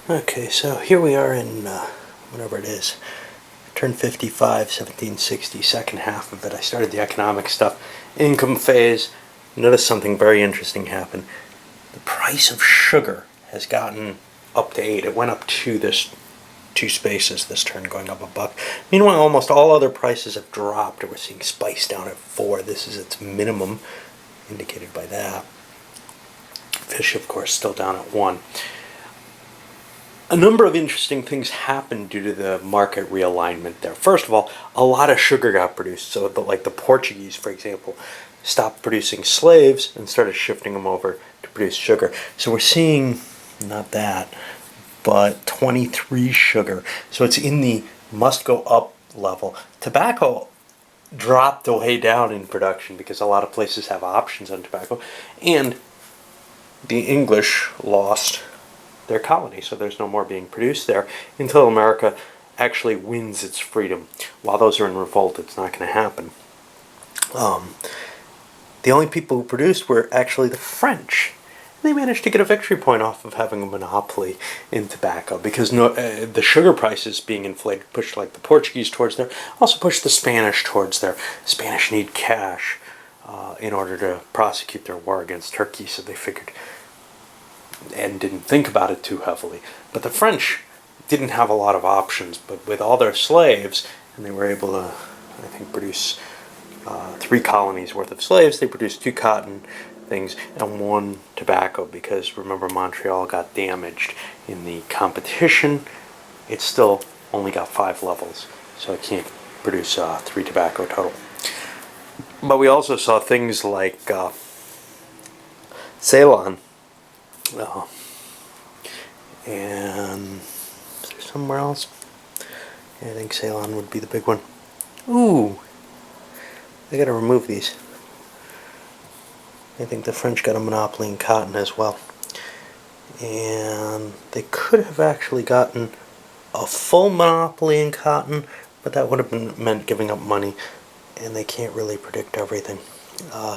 Okay, so here we are in whatever it is. I turned 55, 1760, second half of it. I started the economic stuff, income phase. Notice something very interesting happen. The price of sugar has gotten up to 8. It went up to this two spaces this turn, going up a buck. Meanwhile, almost all other prices have dropped. We're seeing spice down at 4. This is its minimum, indicated by that. Fish, of course, still down at 1. A number of interesting things happened due to the market realignment there. First of all, a lot of sugar got produced. So, like the Portuguese, for example, stopped producing slaves and started shifting them over to produce sugar. So we're seeing, not that, but 23 sugar. So it's in the must go up level. Tobacco dropped way down in production because a lot of places have options on tobacco. And the English lost their colony, so there's no more being produced there until America actually wins its freedom. While those are in revolt, it's not going to happen. The only people who produced were actually the French. They managed to get a victory point off of having a monopoly in tobacco because the sugar prices being inflated pushed like the Portuguese towards there, also pushed the Spanish towards there. The Spanish need cash in order to prosecute their war against Turkey, so they figured and didn't think about it too heavily. But the French didn't have a lot of options, but with all their slaves, and they were able to, I think, produce 3 colonies worth of slaves. They produced 2 cotton things and 1 tobacco, because remember, Montreal got damaged in the competition. It still only got 5 levels, so it can't produce 3 tobacco total. But we also saw things like Ceylon, and is there somewhere else? Yeah, I think Ceylon would be the big one. Ooh, I gotta remove these. I think the French got a monopoly in cotton as well. And they could have actually gotten a full monopoly in cotton, but that would have meant giving up money, and they can't really predict everything.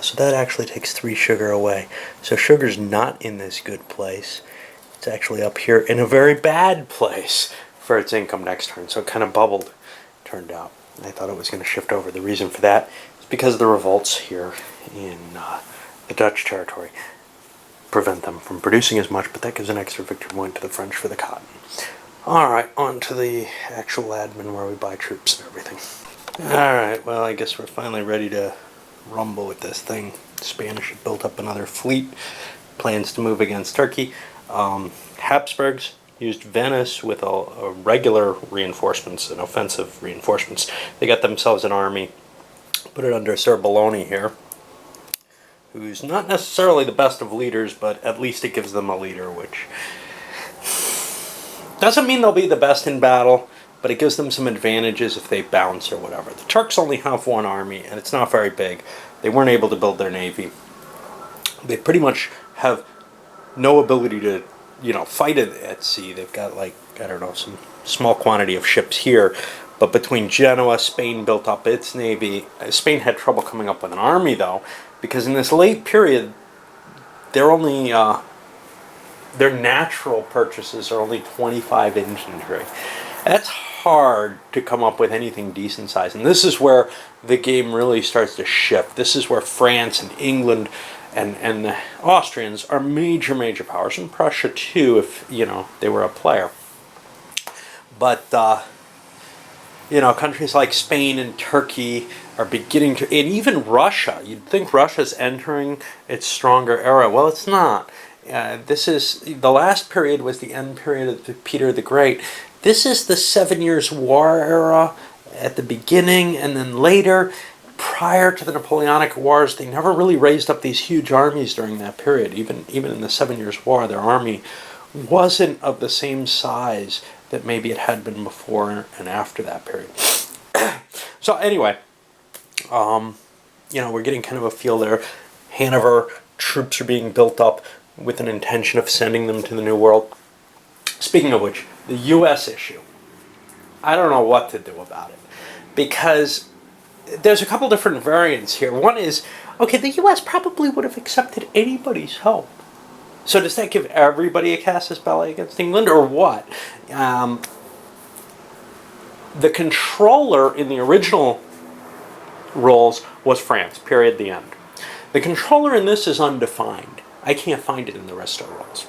So that actually takes 3 sugar away. So sugar's not in this good place. It's actually up here in a very bad place for its income next turn. So it kind of bubbled, turned out. I thought it was going to shift over. The reason for that is because of the revolts here in the Dutch territory prevent them from producing as much, but that gives an extra victory point to the French for the cotton. Alright, on to the actual admin where we buy troops and everything. Alright, well, I guess we're finally ready to rumble with this thing. The Spanish have built up another fleet, plans to move against Turkey. Habsburgs used Venice with a regular reinforcements and offensive reinforcements. They got themselves an army, put it under Sir Bologna here, who's not necessarily the best of leaders, but at least it gives them a leader, which doesn't mean they'll be the best in battle, but it gives them some advantages if they bounce or whatever. The Turks only have 1 army, and it's not very big. They weren't able to build their navy. They pretty much have no ability to, fight at sea. They've got, some small quantity of ships here. But between Genoa, Spain built up its navy. Spain had trouble coming up with an army, though, because in this late period, they're only... their natural purchases are only 25 infantry. That's hard to come up with anything decent size. And this is where the game really starts to shift. This is where France and England and the Austrians are major powers. And Prussia too, if, they were a player. But, countries like Spain and Turkey are beginning to... And even Russia. You'd think Russia's entering its stronger era. Well, it's not. This is... The last period was the end period of Peter the Great. This is the 7 Years' War era at the beginning, and then later, prior to the Napoleonic Wars, they never really raised up these huge armies during that period. Even in the 7 Years' War, their army wasn't of the same size that maybe it had been before and after that period. So anyway, we're getting kind of a feel there. Hanover troops are being built up with an intention of sending them to the New World. Speaking of which, the U.S. issue. I don't know what to do about it, because there's a couple different variants here. One is, okay, the U.S. probably would have accepted anybody's help So does that give everybody a casus belli against England, or what? The controller in the original rules was France, period, the end. The controller in this is undefined. I can't find it in the rest of the rules.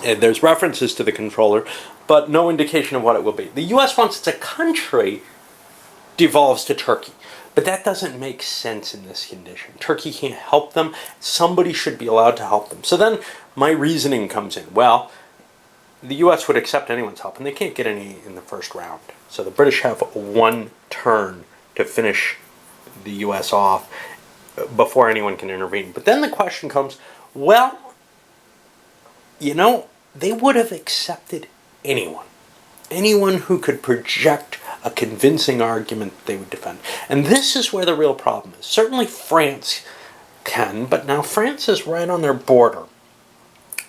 And there's references to the controller, but no indication of what it will be. The U.S., once it's a country, devolves to Turkey. But that doesn't make sense in this condition. Turkey can't help them. Somebody should be allowed to help them. So then my reasoning comes in. Well, the U.S. would accept anyone's help, and they can't get any in the first round. So the British have one turn to finish the U.S. off before anyone can intervene. But then the question comes, well, you know, they would have accepted anyone. Anyone who could project a convincing argument they would defend. And this is where the real problem is. Certainly France can, but now France is right on their border.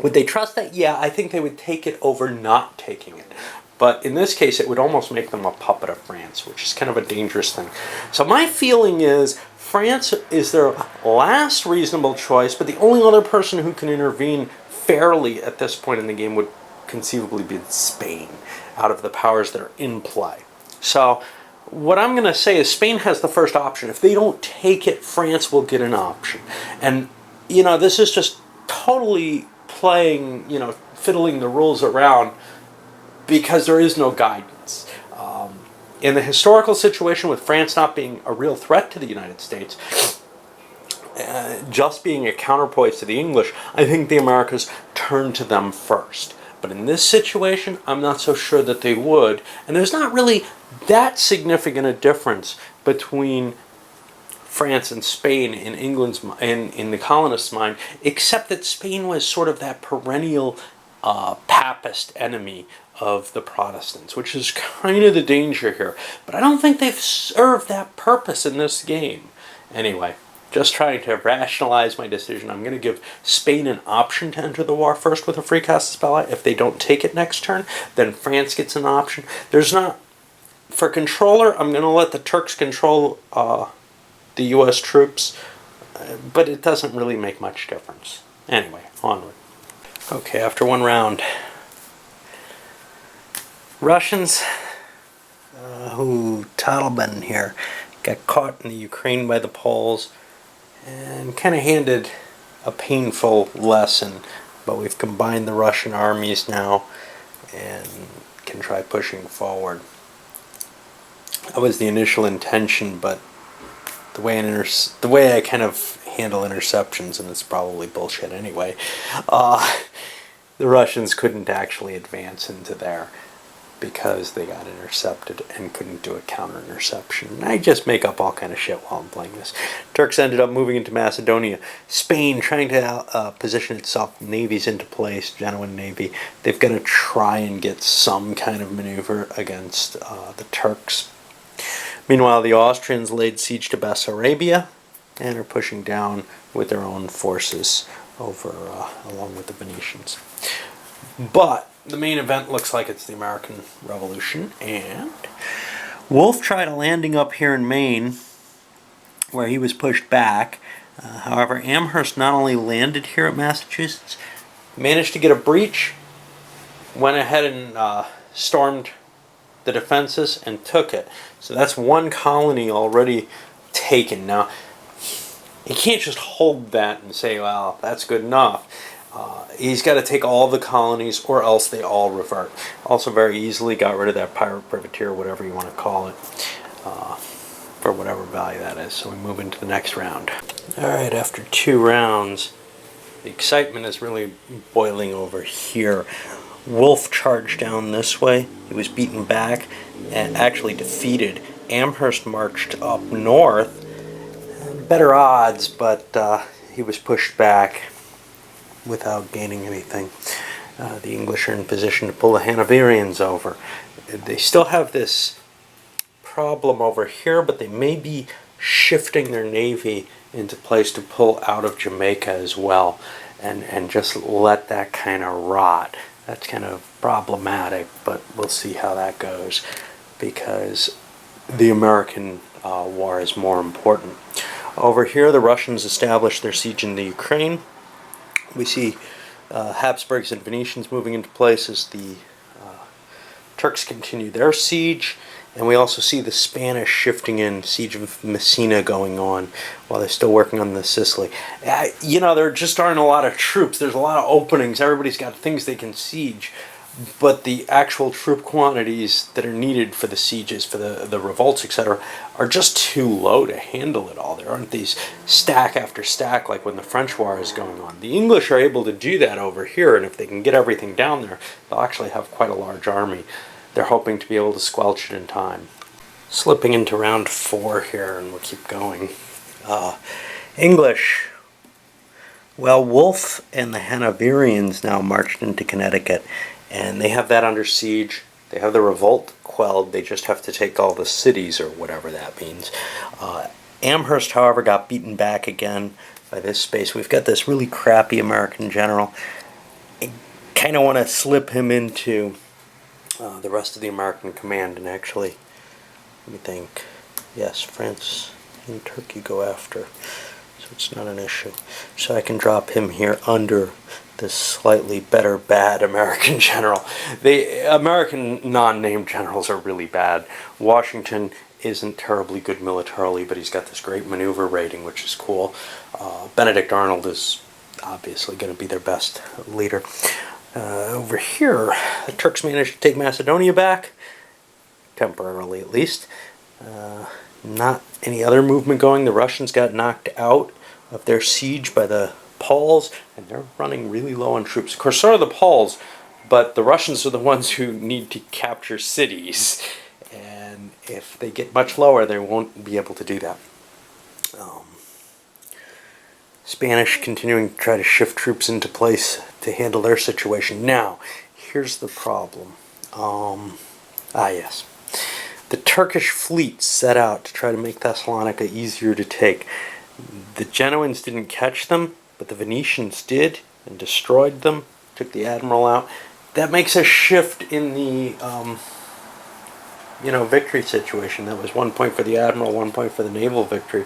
Would they trust that? Yeah, I think they would take it over not taking it. But in this case, it would almost make them a puppet of France, which is kind of a dangerous thing. So my feeling is France is their last reasonable choice, but the only other person who can intervene fairly at this point in the game would conceivably be Spain, out of the powers that are in play. So what I'm going to say is Spain has the first option. If they don't take it, France will get an option. And, you know, this is just totally playing, you know, fiddling the rules around because there is no guidance. In the historical situation with France not being a real threat to the United States, just being a counterpoise to the English, I think the Americas turned to them first. But in this situation, I'm not so sure that they would. And there's not really that significant a difference between France and Spain in England's in the colonists' mind, except that Spain was sort of that perennial papist enemy of the Protestants, which is kind of the danger here. But I don't think they've served that purpose in this game. Anyway, just trying to rationalize my decision. I'm going to give Spain an option to enter the war first with a free casus belli. If they don't take it next turn, then France gets an option. There's not... For controller, I'm going to let the Turks control the U.S. troops, but it doesn't really make much difference. Anyway, onward. Okay, after one round, Russians, who Taliban here, got caught in the Ukraine by the Poles and kind of handed a painful lesson, but we've combined the Russian armies now and can try pushing forward. That was the initial intention, but the way I kind of handle interceptions, and it's probably bullshit anyway, the Russians couldn't actually advance into there because they got intercepted and couldn't do a counter-interception. I just make up all kind of shit while I'm playing this. Turks ended up moving into Macedonia. Spain trying to position itself, navies into place, Genoan navy. They've got to try and get some kind of maneuver against the Turks. Meanwhile, the Austrians laid siege to Bessarabia and are pushing down with their own forces over along with the Venetians. But the main event looks like it's the American Revolution, and Wolfe tried a landing up here in Maine where he was pushed back. However, Amherst not only landed here at Massachusetts, managed to get a breach, went ahead and stormed the defenses and took it. So that's one colony already taken. Now, he can't just hold that and say, well, that's good enough. He's got to take all the colonies or else they all revert. Also very easily got rid of that pirate privateer, whatever you want to call it, for whatever value that is. So we move into the next round. Alright, after 2 rounds, the excitement is really boiling over here. Wolfe charged down this way. He was beaten back and actually defeated. Amherst marched up north. Better odds, but he was pushed back without gaining anything. The English are in position to pull the Hanoverians over. They still have this problem over here, but they may be shifting their navy into place to pull out of Jamaica as well, and just let that kind of rot. That's kind of problematic, but we'll see how that goes, because the American war is more important. Over here, the Russians established their siege in the Ukraine. We see Habsburgs and Venetians moving into place as the Turks continue their siege, and we also see the Spanish shifting in, siege of Messina going on while they're still working on the Sicily. There just aren't a lot of troops. There's a lot of openings. Everybody's got things they can siege, but the actual troop quantities that are needed for the sieges, for the revolts, etc., are just too low to handle it all. There aren't these stack after stack like when the French War is going on. The English are able to do that over here, and if they can get everything down there, they'll actually have quite a large army. They're hoping to be able to squelch it in time. Slipping into round 4 here, and we'll keep going. English. Well, Wolfe and the Hanoverians now marched into Connecticut, and they have that under siege. They have the revolt quelled. They just have to take all the cities, or whatever that means. Amherst, however, got beaten back again by this space. We've got this really crappy American general. I kind of want to slip him into the rest of the American command, and actually, let me think. Yes, France and Turkey go after, so it's not an issue. So I can drop him here under this slightly better bad American general. The American non-named generals are really bad. Washington isn't terribly good militarily, but he's got this great maneuver rating, which is cool. Benedict Arnold is obviously going to be their best leader. Over here, the Turks managed to take Macedonia back, temporarily at least. Not any other movement going. The Russians got knocked out of their siege by the Poles, and they're running really low on troops. Of course, so are the Poles, but the Russians are the ones who need to capture cities, and if they get much lower, they won't be able to do that. Spanish continuing to try to shift troops into place to handle their situation. Now, here's the problem. Yes. The Turkish fleet set out to try to make Thessalonica easier to take. The Genoans didn't catch them, but the Venetians did and destroyed them, took the admiral out. That makes a shift in the victory situation. That was 1 point for the admiral, 1 point for the naval victory.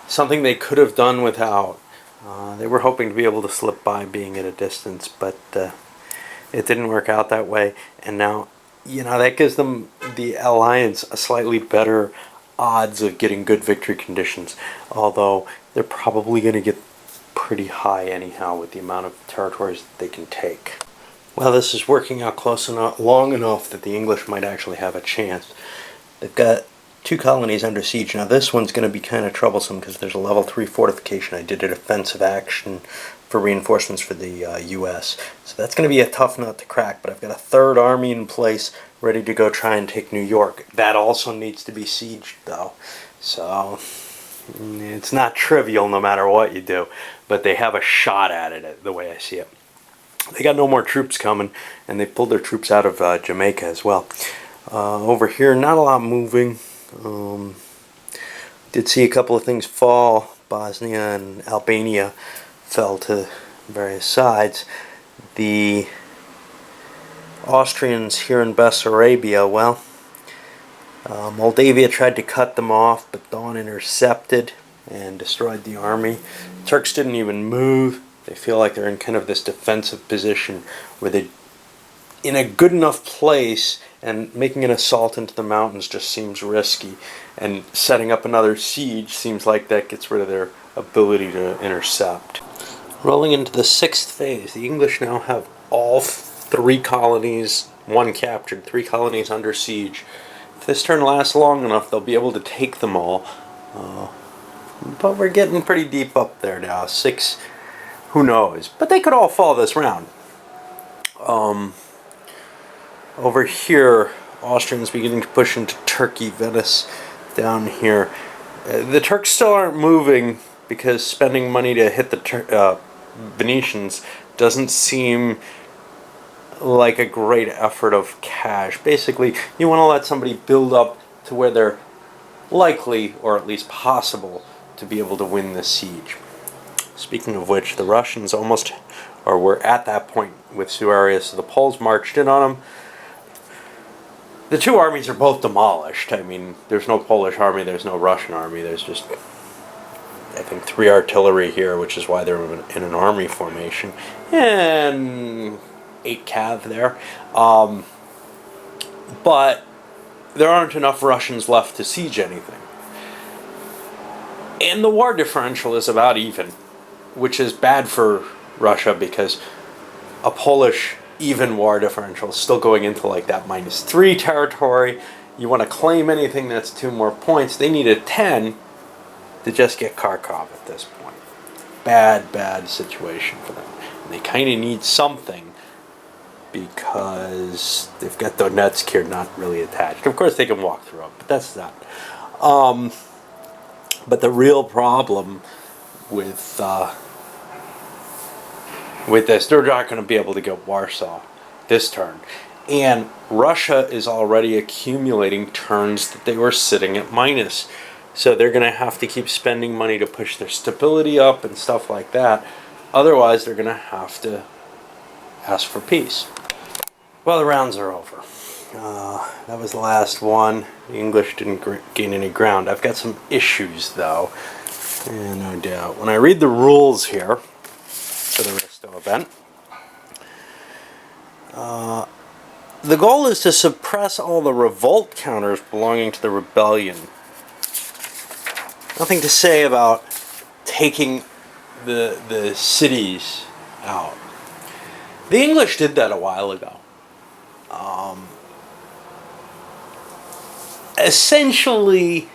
Something they could have done without. They were hoping to be able to slip by being at a distance, but it didn't work out that way. And now, that gives them, the alliance, a slightly better odds of getting good victory conditions. Although they're probably going to get pretty high anyhow with the amount of territories that they can take. Well, this is working out close enough, long enough that the English might actually have a chance. They've got 2 colonies under siege. Now this one's going to be kind of troublesome because there's a level 3 fortification. I did a defensive action for reinforcements for the U.S. So that's going to be a tough nut to crack, but I've got a 3rd army in place ready to go try and take New York. That also needs to be sieged though. So it's not trivial no matter what you do, but they have a shot at it the way I see it. They got no more troops coming, and they pulled their troops out of Jamaica as well. Over here, not a lot moving. Did see a couple of things fall. Bosnia and Albania fell to various sides. The Austrians here in Bessarabia, well, Moldavia tried to cut them off, but Dawn intercepted and destroyed the army. Turks didn't even move. They feel like they're in kind of this defensive position where they're in a good enough place, and making an assault into the mountains just seems risky. And setting up another siege seems like that gets rid of their ability to intercept. Rolling into the 6th phase, the English now have all 3 colonies, 1 captured, 3 colonies under siege. If this turn lasts long enough, they'll be able to take them all. But we're getting pretty deep up there now. 6, who knows? But they could all fall this round. Over here, Austrians beginning to push into Turkey, Venice down here. The Turks still aren't moving because spending money to hit the Venetians doesn't seem like a great effort of cash. Basically, you want to let somebody build up to where they're likely, or at least possible, to be able to win this siege. Speaking of which, the Russians were at that point with Suarius, so the Poles marched in on them. The 2 armies are both demolished. I mean, there's no Polish army, there's no Russian army, there's just I think 3 artillery here, which is why they're in an army formation, and 8 cav there. But there aren't enough Russians left to siege anything. And the war differential is about even, which is bad for Russia because a Polish even war differential is still going into like that -3 territory. You want to claim anything that's 2 more points, they need a 10 to just get Kharkov at this point. Bad situation for them. And they kind of need something because they've got Donetsk here not really attached. Of course they can walk through it, but that's that. But the real problem with this, they're not going to be able to get Warsaw this turn. And Russia is already accumulating turns that they were sitting at minus. So they're going to have to keep spending money to push their stability up and stuff like that. Otherwise, they're going to have to ask for peace. Well, the rounds are over. That was the last one. The English didn't gain any ground. I've got some issues, though. And no doubt. When I read the rules here for the Risto event, the goal is to suppress all the revolt counters belonging to the rebellion. Nothing to say about taking the cities out. The English did that a while ago. Essentially,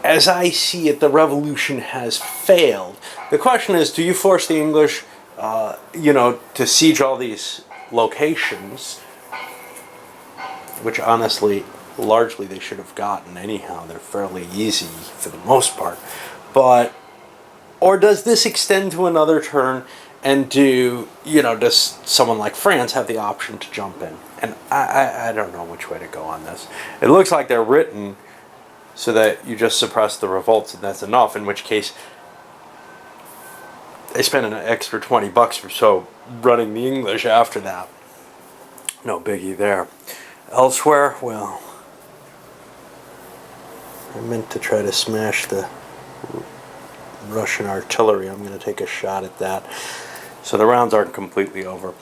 as I see it, the revolution has failed. The question is, do you force the English, to siege all these locations, which honestly, largely they should have gotten anyhow. They're fairly easy for the most part. Or does this extend to another turn, and does someone like France have the option to jump in? And I don't know which way to go on this. It looks like they're written so that you just suppress the revolts and that's enough, in which case they spend an extra $20 or so running the English after that. No biggie there. Elsewhere, well, I meant to try to smash the Russian artillery. I'm going to take a shot at that. So the rounds aren't completely over.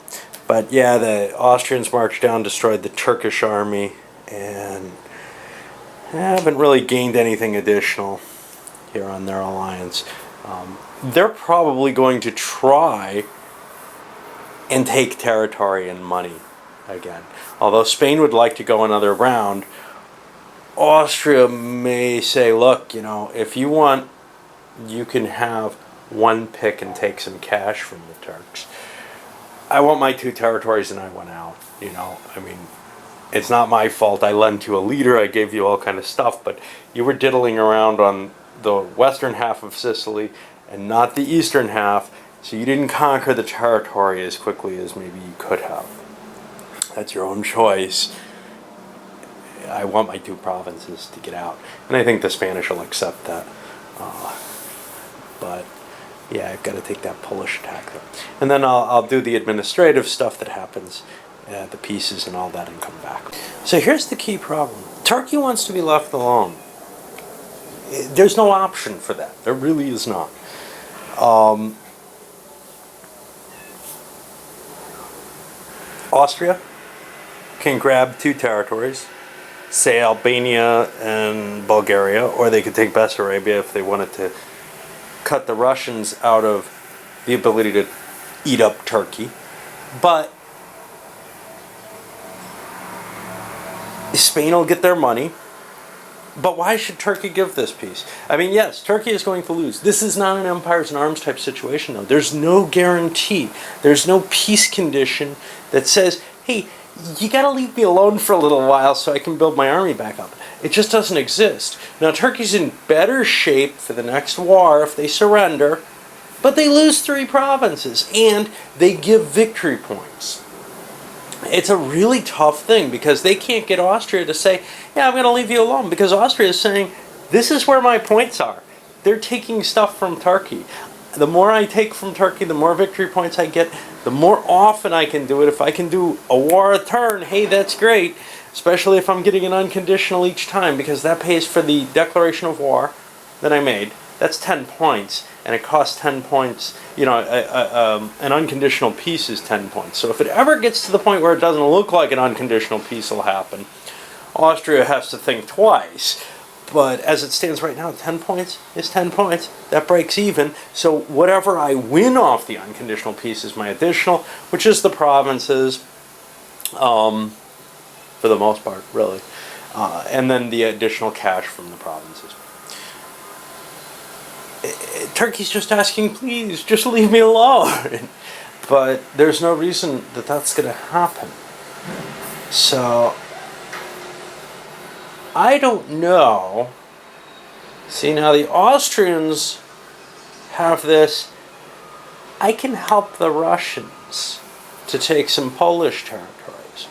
But yeah, the Austrians marched down, destroyed the Turkish army, and haven't really gained anything additional here on their alliance. They're probably going to try and take territory and money again. Although Spain would like to go another round, Austria may say, look, if you want, you can have one pick and take some cash from the Turks. I want my 2 territories and I went out. It's not my fault. I lent to a leader. I gave you all kind of stuff, but you were diddling around on the western half of Sicily and not the eastern half, so you didn't conquer the territory as quickly as maybe you could have. That's your own choice. I want my 2 provinces to get out, and I think the Spanish will accept that. But yeah, I've got to take that Polish attack though, and then I'll do the administrative stuff that happens, the pieces and all that, and come back. So here's the key problem: Turkey wants to be left alone. There's no option for that. There really is not. Austria can grab 2 territories, say Albania and Bulgaria, or they could take Bessarabia if they wanted to cut the Russians out of the ability to eat up Turkey. But Spain will get their money. But why should Turkey give this piece? Yes, Turkey is going to lose. This is not an empires and arms type situation, though. There's no guarantee. There's no peace condition that says, hey, you got to leave me alone for a little while so I can build my army back up. It just doesn't exist. Now, Turkey's in better shape for the next war if they surrender, but they lose 3 provinces, and they give victory points. It's a really tough thing because they can't get Austria to say, yeah, I'm going to leave you alone, because Austria is saying, this is where my points are. They're taking stuff from Turkey. The more I take from Turkey, the more victory points I get, the more often I can do it. If I can do a war a turn, hey, that's great, especially if I'm getting an unconditional each time, because that pays for the declaration of war, that I made, that's 10 points, and it costs 10 points. An unconditional peace is 10 points. So if it ever gets to the point where it doesn't look like an unconditional peace will happen, Austria has to think twice. But as it stands right now, 10 points is 10 points. That breaks even. So whatever I win off the unconditional peace is my additional, which is the provinces, for the most part, really. And then the additional cash from the provinces. Turkey's just asking, please, just leave me alone. But there's no reason that that's going to happen. So I don't know. See, now the Austrians have this. I can help the Russians to take some Polish territories.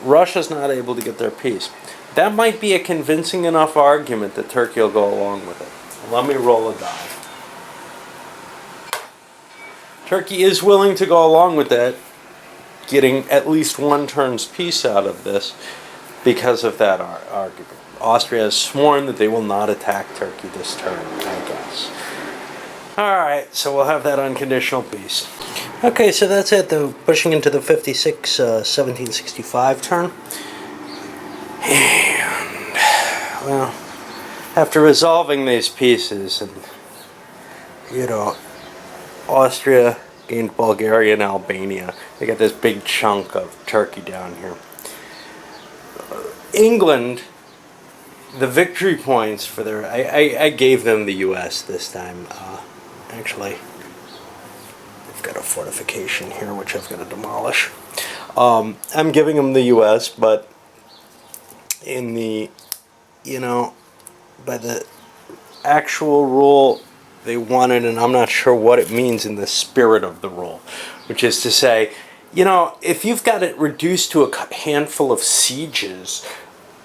Russia's not able to get their peace. That might be a convincing enough argument that Turkey will go along with it. Let me roll a die. Turkey is willing to go along with that, getting at least one turn's peace out of this because of that argument. Austria has sworn that they will not attack Turkey this turn, I guess. Alright, so we'll have that unconditional peace. Okay, so that's it. Pushing into the 1765 turn. And, well, after resolving these pieces, and, Austria gained Bulgaria and Albania. They got this big chunk of Turkey down here. England, the victory points for their... I gave them the U.S. this time. Actually, they've got a fortification here, which I've got to demolish. I'm giving them the U.S., but in the, by the actual rule, they wanted, and I'm not sure what it means in the spirit of the rule, which is to say, if you've got it reduced to a handful of sieges,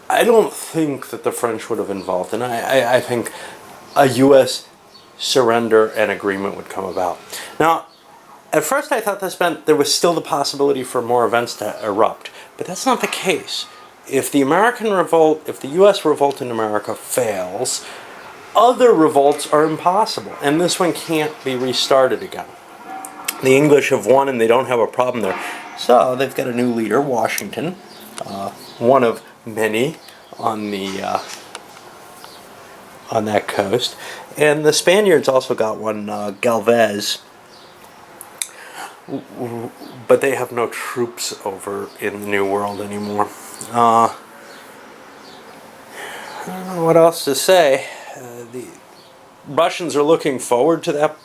I don't think that the French would have involved, and I think a U.S. surrender and agreement would come about. Now, at first I thought this meant there was still the possibility for more events to erupt, but that's not the case. If the U.S. revolt in America fails, other revolts are impossible, and this one can't be restarted again. The English have won, and they don't have a problem there. So they've got a new leader, Washington, one of many on that coast, and the Spaniards also got one, Galvez, but they have no troops over in the New World anymore. I don't know what else to say. The Russians are looking forward to that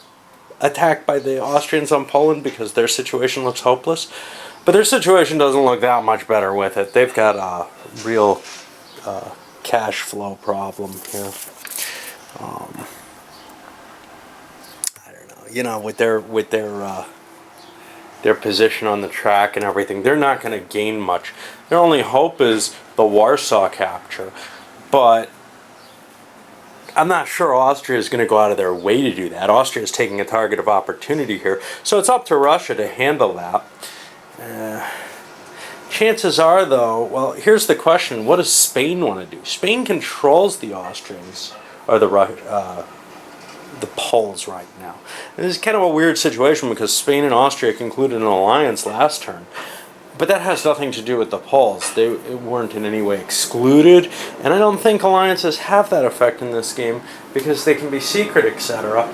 attack by the Austrians on Poland because their situation looks hopeless. But their situation doesn't look that much better with it. They've got a real cash flow problem here. I don't know. With their position on the track and everything, they're not going to gain much. Their only hope is the Warsaw capture. But I'm not sure Austria is going to go out of their way to do that. Austria is taking a target of opportunity here. So it's up to Russia to handle that. Chances are, though, well, here's the question. What does Spain want to do? Spain controls the Austrians, or the Poles right now. And this is kind of a weird situation because Spain and Austria concluded an alliance last turn. But that has nothing to do with the Poles. They weren't in any way excluded, and I don't think alliances have that effect in this game because they can be secret, etc.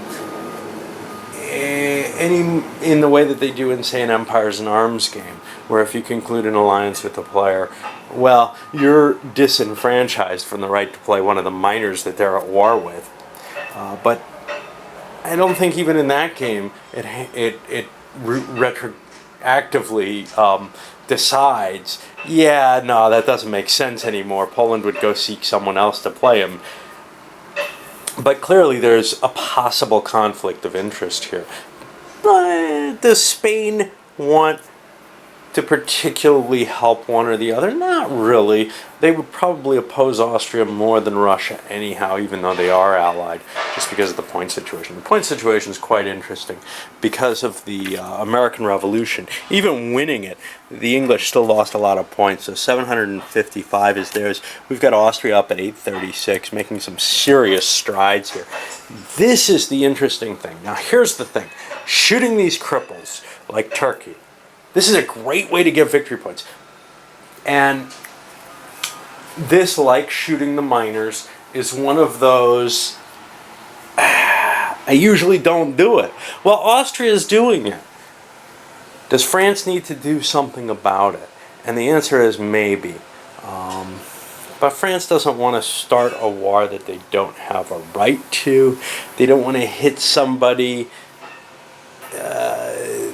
In the way that they do in, say, an Empires and Arms game, where if you conclude an alliance with a player, well, you're disenfranchised from the right to play one of the minors that they're at war with. But I don't think even in that game it retroactively decides, yeah, no, that doesn't make sense anymore. Poland would go seek someone else to play him. But clearly there's a possible conflict of interest here. But does Spain want to particularly help one or the other? Not really. They would probably oppose Austria more than Russia anyhow, even though they are allied, just because of the point situation. The point situation is quite interesting because of the American Revolution. Even winning it, the English still lost a lot of points. So 755 is theirs. We've got Austria up at 836, making some serious strides here. This is the interesting thing. Now, here's the thing. Shooting these cripples like Turkey, this is a great way to get victory points. And this, like shooting the miners, is one of those, I usually don't do it. Well, Austria is doing it. Does France need to do something about it? And the answer is maybe. But France doesn't want to start a war that they don't have a right to. They don't want to hit somebody. They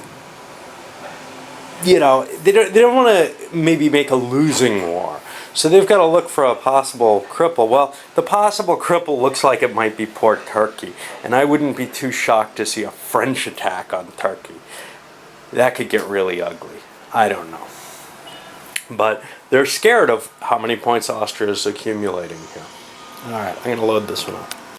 don't want to maybe make a losing war. So they've got to look for a possible cripple. Well, the possible cripple looks like it might be poor Turkey. And I wouldn't be too shocked to see a French attack on Turkey. That could get really ugly. I don't know. But they're scared of how many points Austria is accumulating here. Alright, I'm going to load this one up.